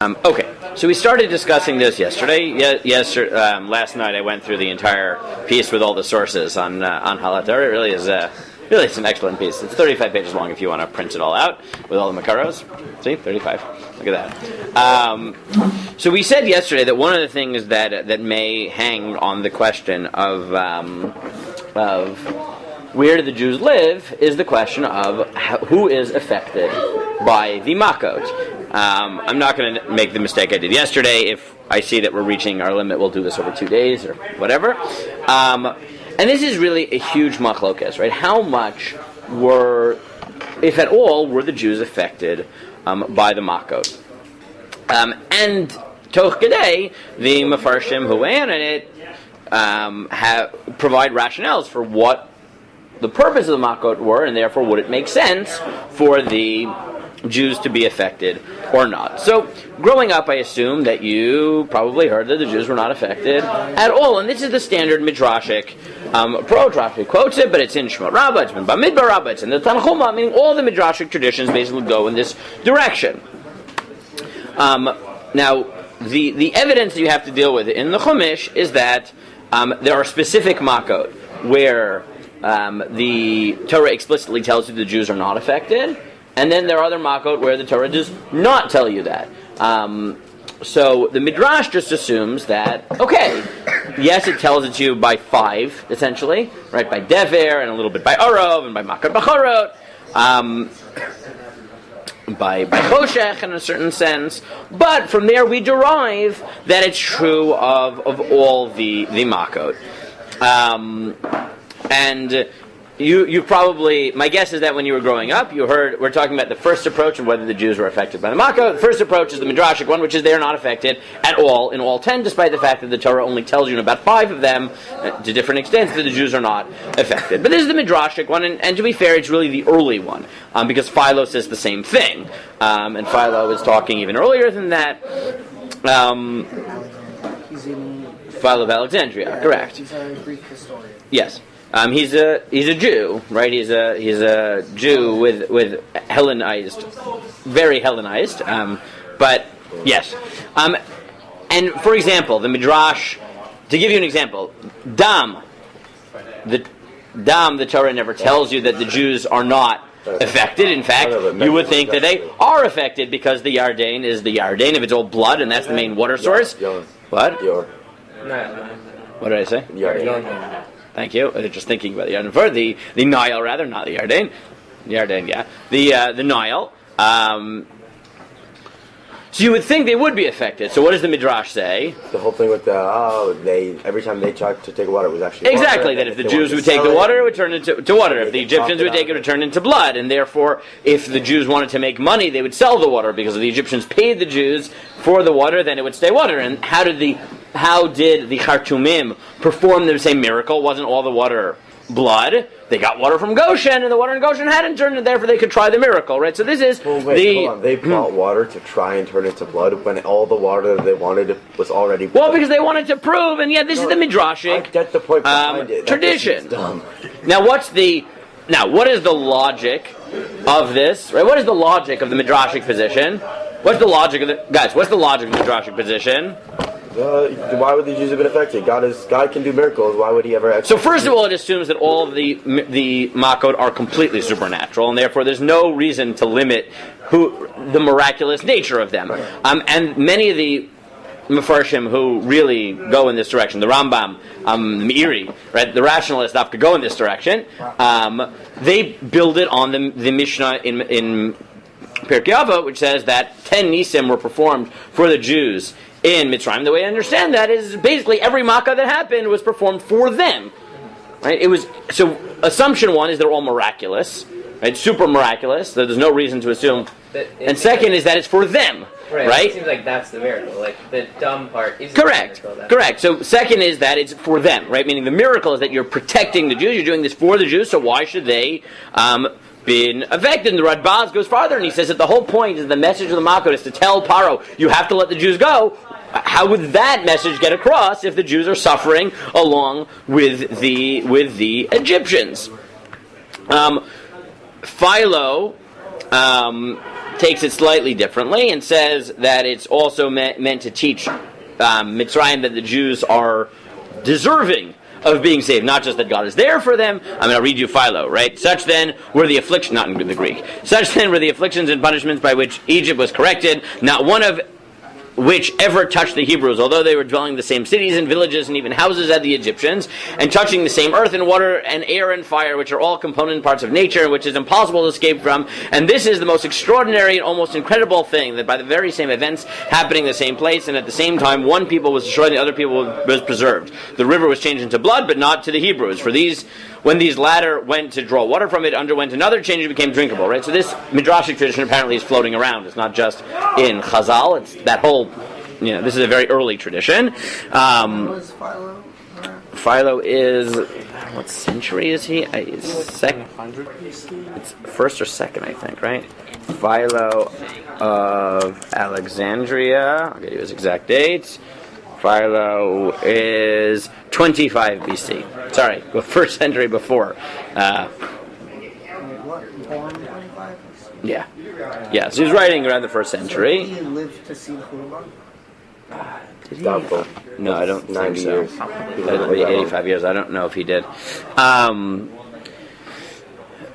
Okay, so we started discussing this yesterday. Last night I went through the entire piece with all the sources on Halatar. It really is it's an excellent piece. It's 35 pages long if you want to print it all out with all the makaros. See, 35. Look at that. So we said yesterday that one of the things that may hang on the question of where do the Jews live is the question of who is affected by the Makkot. I'm not going to make the mistake I did yesterday. If I see that we're reaching our limit, we'll do this over 2 days or whatever. And this is really a huge machlokas, right? How much if at all, were the Jews affected by the Makkot? And toch kedei, the Mefarshim who weigh in on it provide rationales for what the purpose of the Makkot were, and therefore would it make sense for the Jews to be affected or not. So, growing up, I assume that you probably heard that the Jews were not affected at all, and this is the standard midrashic approach. Rashi quotes it, but it's in Shemot Rabbah, it's in Bamidbar Rabbah, it's in the Tanchuma, meaning all the midrashic traditions basically go in this direction. Now, the evidence that you have to deal with in the Chumash is that there are specific Makkot where the Torah explicitly tells you the Jews are not affected, and then there are other Makkot where the Torah does not tell you that. So the Midrash just assumes that, okay, yes, it tells it to you by 5, essentially, right, by Dever, and a little bit by Arov, and by Makkot B'chorot, by Choshech in a certain sense, but from there we derive that it's true of all the Makkot. And you probably, my guess is that when you were growing up, you heard, we're talking about the first approach of whether the Jews were affected by the Makkot. The first approach is the Midrashic one, which is they are not affected at all in all 10, despite the fact that the Torah only tells you in about 5 of them, to different extents, that the Jews are not affected. But this is the Midrashic one, and to be fair, it's really the early one, because Philo says the same thing. And Philo is talking even earlier than that. Philo of Alexandria, correct. He's a Greek historian. Yes. He's a Jew, right? He's a Jew with Hellenized, very Hellenized, but yes. And for example, the Midrash, to give you an example, the Torah never tells you that the Jews are not affected. In fact, you would think that they are affected because the Yarden is the Yarden of its old blood, and that's the main water source. What? What did I say? Yarden. Thank you. Just thinking about the Yarden for the Nile, rather, not the Yarden. Yarden, yeah. The Nile. So you would think they would be affected. So what does the Midrash say? The whole thing with every time they tried to take water, it was actually exactly water, that if the Jews would take the water, it would turn into water. If the Egyptians would take it, it would turn into blood. And therefore, if the Jews wanted to make money, they would sell the water, because if the Egyptians paid the Jews for the water, then it would stay water. And how did the Khartoumim perform the same miracle? Wasn't all the water blood? They got water from Goshen, and the water in Goshen hadn't turned, and therefore they could try the miracle, right? So this is hold on. They bought water to try and turn it into blood when all the water that they wanted was already blood. Well, because they wanted to prove, and this is the Midrashic that's the point behind it. Tradition. Now, what is the logic of this? Right? What is the logic of the Midrashic position? What's the logic of the Midrashic position? Why would the Jews have been affected? God can do miracles. Why would He ever? So first of all, it assumes that all of the Makkot are completely supernatural, and therefore there's no reason to limit the miraculous nature of them. And many of the Mefarshim who really go in this direction, the Rambam, the Meiri, right, the rationalists have to go in this direction. They build it on the Mishnah in Pirkei Avot, which says that 10 Nisim were performed for the Jews in Mitzrayim. The way I understand that is basically every Makkah that happened was performed for them. Right? It was so. Assumption one is they're all miraculous, right? Super miraculous. So there's no reason to assume. And second is that it's for them, right? It seems like that's the miracle. Like the dumb part is correct. Correct. So second is that it's for them, right? Meaning the miracle is that you're protecting the Jews. You're doing this for the Jews. So why should they been affected? And the Radbaz goes farther, and he says that the whole point is the message of the Makkot is to tell Paro, you have to let the Jews go. How would that message get across if the Jews are suffering along with the Egyptians? Philo takes it slightly differently and says that it's also meant to teach Mitzrayim that the Jews are deserving of being saved, not just that God is there for them. I'll read you Philo, right? Such then were the afflictions, not in the Greek, such then were the afflictions and punishments by which Egypt was corrected, not one of which ever touched the Hebrews, although they were dwelling in the same cities and villages and even houses as the Egyptians, and touching the same earth and water and air and fire, which are all component parts of nature, which is impossible to escape from. And this is the most extraordinary and almost incredible thing, that by the very same events happening in the same place, and at the same time one people was destroyed and the other people was preserved. The river was changed into blood, but not to the Hebrews. For these, when these latter went to draw water from it, underwent another change and became drinkable. Right? So this Midrashic tradition apparently is floating around. It's not just in Chazal. It's that whole, this is a very early tradition. Was Philo? Philo is, what century is he? It's first or second, I think, right? Philo of Alexandria. I'll get you his exact dates. Philo is 25 BC. Sorry, the first century before. Born 25? Yeah. Yeah, so he was writing around the first century. Did he live to see the Churban? Did he? Doubtful. No, I don't think 90 so. years. That'll be 85 years. I don't know if he did. And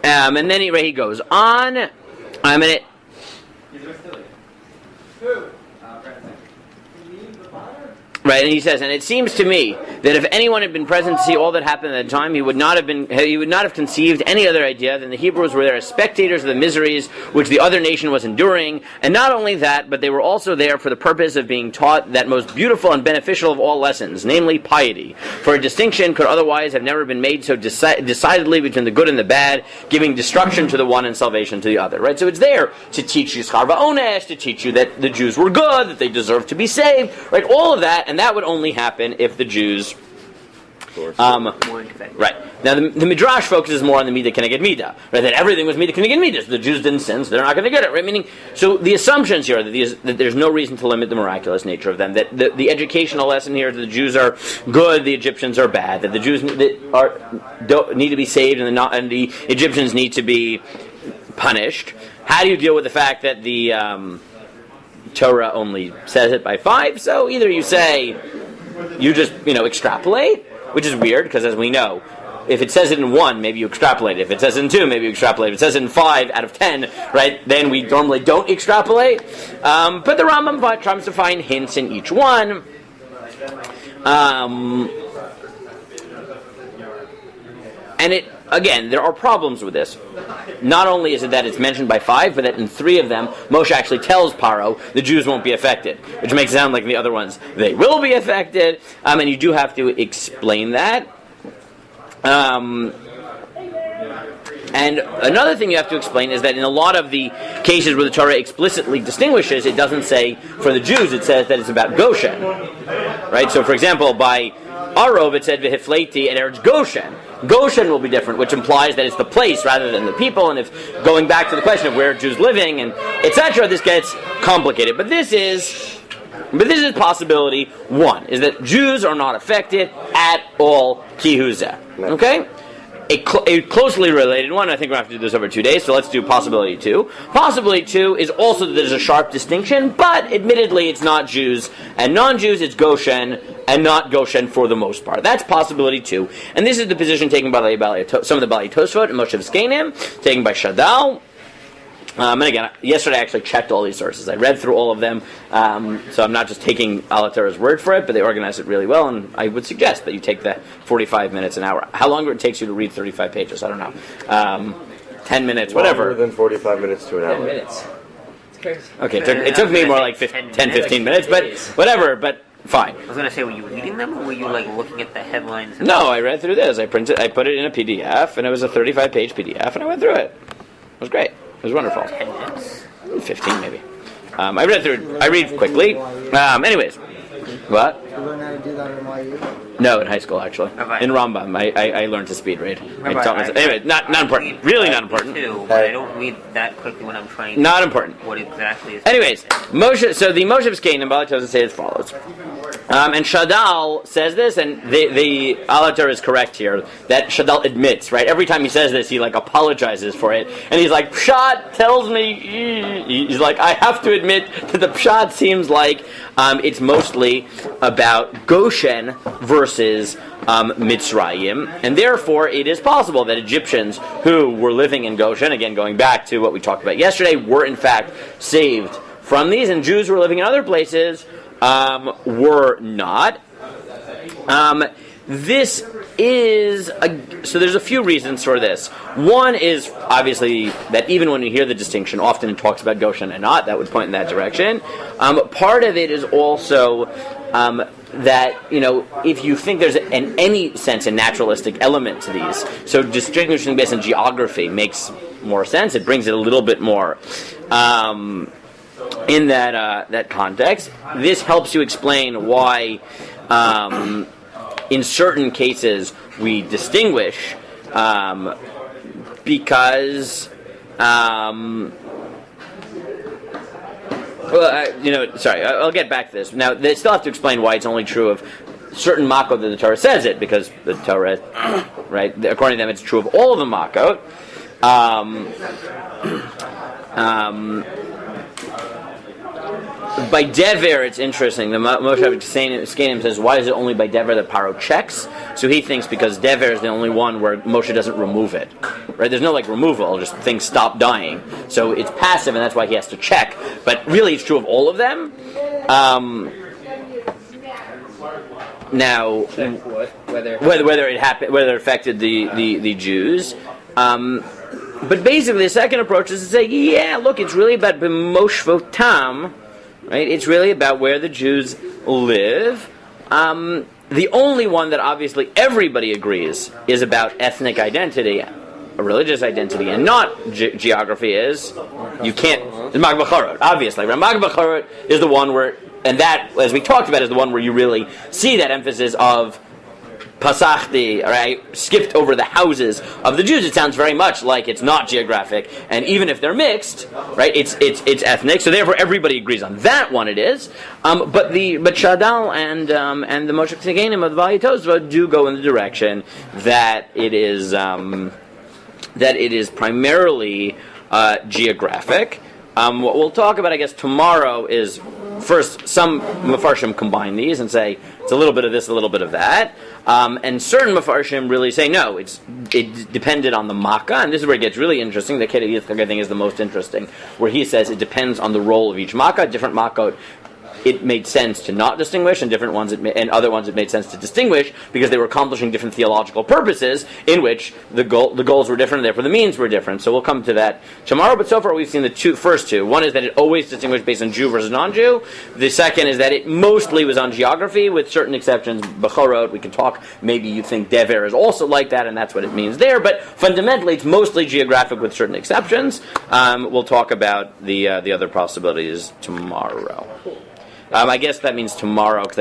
then he goes on. Right, and he says, and it seems to me that if anyone had been present to see all that happened at the time, he would not have conceived any other idea than the Hebrews were there as spectators of the miseries which the other nation was enduring, and not only that, but they were also there for the purpose of being taught that most beautiful and beneficial of all lessons, namely piety. For a distinction could otherwise have never been made so decidedly between the good and the bad, giving destruction to the one and salvation to the other. Right, so it's there to teach you schar va'onesh, to teach you that the Jews were good, that they deserve to be saved, right, all of that. And that would only happen if the Jews... right. Now, the Midrash focuses more on the Midah Keneged Midah, right? That everything was Midah Keneged Midah. So the Jews didn't sin, so they're not going to get it, right? Meaning, so the assumptions here are that there's no reason to limit the miraculous nature of them. That the educational lesson here is that the Jews are good, the Egyptians are bad. That the Jews need to be saved, and the Egyptians need to be punished. How do you deal with the fact that the Torah only says it by 5? So either you say, you just, extrapolate, which is weird, because as we know, if it says it in 1, maybe you extrapolate it. If it says it in 2, maybe you extrapolate. If it says it in 5 out of 10, right, then we normally don't extrapolate. But the Rambam tries to find hints in each one. And again, there are problems with this. Not only is it that it's mentioned by 5, but that in 3 of them, Moshe actually tells Paro the Jews won't be affected, which makes it sound like in the other ones they will be affected, and you do have to explain that. And another thing you have to explain is that in a lot of the cases where the Torah explicitly distinguishes, it doesn't say for the Jews, it says that it's about Goshen. Right? So, for example, by Arov it said V'hifleiti and Eretz Goshen. Goshen will be different, which implies that it's the place rather than the people. And if going back to the question of where are Jews living and etc., this gets complicated. But this is possibility 1, is that Jews are not affected at all. Kihuzeh. Okay? A closely related one, I think we're going to have to do this over 2 days, so let's do possibility 2. Possibility 2 is also that there's a sharp distinction, but admittedly it's not Jews and non-Jews, it's Goshen, and not Goshen for the most part. That's possibility 2. And this is the position taken by some of the Balei Tosfot and Moshe V'skenim, taken by Shadal. And again, yesterday I actually checked all these sources. I read through all of them, so I'm not just taking Alatar's word for it, but they organize it really well, and I would suggest that you take the 45 minutes, an hour. How long it takes you to read 35 pages? I don't know. 10 minutes, whatever. Longer than 45 minutes to an hour. 10 minutes. It's crazy. Okay, it took me more like 10, 15 minutes, but whatever, but fine. I was going to say, were you reading them, or were you looking at the headlines? No, I read through this. I put it in a PDF, and it was a 35-page PDF, and I went through it. It was great. It was wonderful. 10 minutes? 15 maybe. I read through. I read quickly. Anyways, what? You learn how to do that in YU? No, in high school actually. Right. In Rambam, I learned to speed read. Anyway, not important. Really not important. Too, but I don't read that quickly when I'm trying to... Not important. What exactly is... Anyways, Moshe. So the Moshe V'skenim and Balei Tosfot say as follows. And Shadal says this, and the Alatar is correct here, that Shadal admits, right? Every time he says this, he like apologizes for it. And he's like, Pshat tells me, he's like, I have to admit that the Pshat seems like it's mostly about Goshen versus Mitzrayim. And therefore, it is possible that Egyptians who were living in Goshen, again, going back to what we talked about yesterday, were in fact saved from these, and Jews who were living in other places were not. This is so there's a few reasons for this. One is obviously that even when you hear the distinction, often it talks about Goshen and not. That would point in that direction. Part of it is also that, if you think there's in any sense a naturalistic element to these, so distinguishing based on geography makes more sense. It brings it a little bit more in that context. This helps you explain why in certain cases we distinguish because I'll get back to this. Now, they still have to explain why it's only true of certain Makkot that the Torah says it, because the Torah, right, according to them, it's true of all of the Makkot. By Dever, it's interesting. The Moshe Skenim says, why is it only by Dever that Paro checks? So he thinks because Dever is the only one where Moshe doesn't remove it. Right? There's no removal, just things stop dying. So it's passive, and that's why he has to check. But really, it's true of all of them. Now, Check what? Whether it happened, whether it affected the Jews. But basically, the second approach is to say, yeah, look, it's really about b'moshvotam, right? It's really about where the Jews live. The only one that obviously everybody agrees is about ethnic identity, a religious identity, and not geography is, you can't, the Makkot B'chorot, obviously. Right? Makkot B'chorot is the one where, and that, as we talked about, is the one where you really see that emphasis of Pasachti, right? Skipped over the houses of the Jews. It sounds very much like it's not geographic, and even if they're mixed, right? It's ethnic. So therefore, everybody agrees on that one. It is, but Shadal and the Moshe Tzegenim of the Vali Tosva do go in the direction that it is primarily geographic. What we'll talk about, I guess, tomorrow is first some Mefarshim combine these and say it's a little bit of this, a little bit of that, and certain Mefarshim really say no, it depended on the Makkah, and this is where it gets really interesting. The Kedei Yitzchak, I think, is the most interesting, where he says it depends on the role of each Makkah. Different Makkot, it made sense to not distinguish, and different ones and other ones it made sense to distinguish because they were accomplishing different theological purposes in which the goals were different, and therefore the means were different. So we'll come to that tomorrow. But so far we've seen the first two. One is that it always distinguished based on Jew versus non-Jew. The second is that it mostly was on geography, with certain exceptions. Bechorot, we can talk. Maybe you think Dever is also like that, and that's what it means there. But fundamentally, it's mostly geographic with certain exceptions. We'll talk about the other possibilities tomorrow. I guess that means tomorrow, because